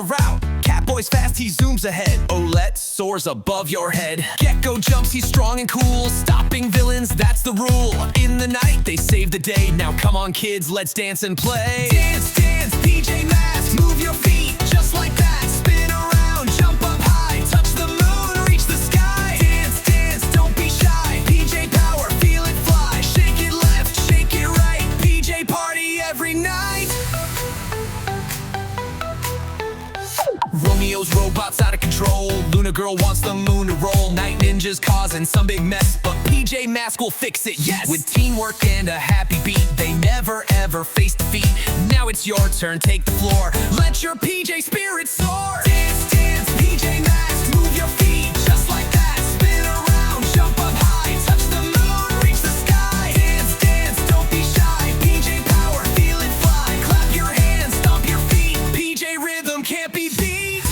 route. Catboy's fast, he zooms ahead. Owlette soars above your head. Gekko jumps, he's strong and cool. Stopping villains, that's the rule. In the night, they save the day. Now come on kids, let's dance and play. Dance, dance, PJ Masks, move your feet, just like that. Spin around, jump up high, touch the moon, reach the sky. Dance, dance, don't be shy. PJ power, feel it fly. Shake it left, shake it right. PJ party every night. Romeo's robots out of control. Luna girl wants the moon to roll. Night ninjas causing some big mess, but PJ Masks will fix it, yes. With teamwork and a happy beat, they never ever face defeat. Now it's your turn, take the floor. Let your PJ spirit soar. Dance, dance, PJ Masks, move your feet, just like that. Spin around, jump up high, touch the moon, reach the sky. Dance, dance, don't be shy. PJ power, feel it fly. Clap your hands, stomp your feet. PJ rhythm can't be beat.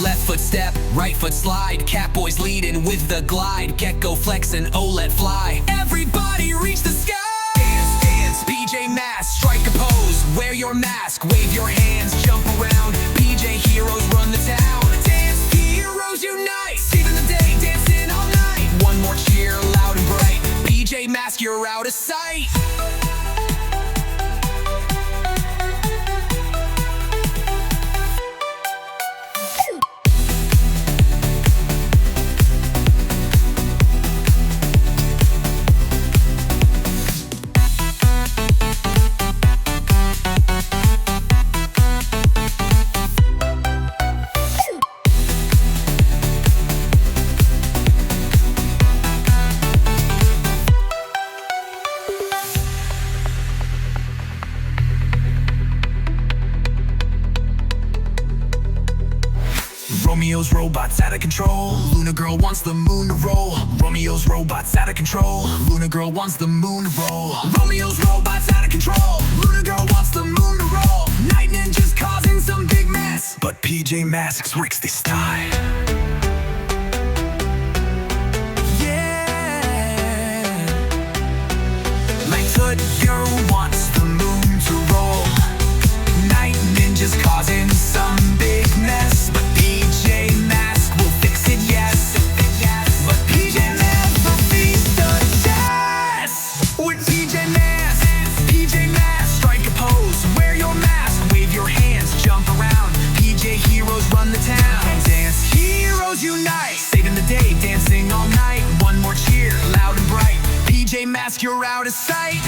Left foot step, right foot slide. Catboy's leading with the glide. Gekko flex and Owlette fly. Everybody reach the sky. Dance, dance, PJ Masks, strike a pose. Wear your mask, wave your hands, jump around. PJ heroes run the town. Dance heroes unite, saving the day, dancing all night. One more cheer, loud and bright. PJ Masks, you're out of sight. Romeo's robots out of control. Luna girl wants the moon to roll. Romeo's robots out of control. Luna girl wants the moon to roll. Romeo's robots out of control. Luna girl wants the moon to roll. Night ninjas causing some big mess, but PJ Masks works this time. Yeah. Light hood girl wants the moon to roll. Night ninjas causing some big mess, but PJ Masks will fix it, yes. But PJ Masks will beat the test. With PJ Masks, strike a pose. Wear your mask, wave your hands, jump around. PJ heroes run the town. Dance heroes unite, saving the day, dancing all night. One more cheer, loud and bright. PJ Masks, you're out of sight.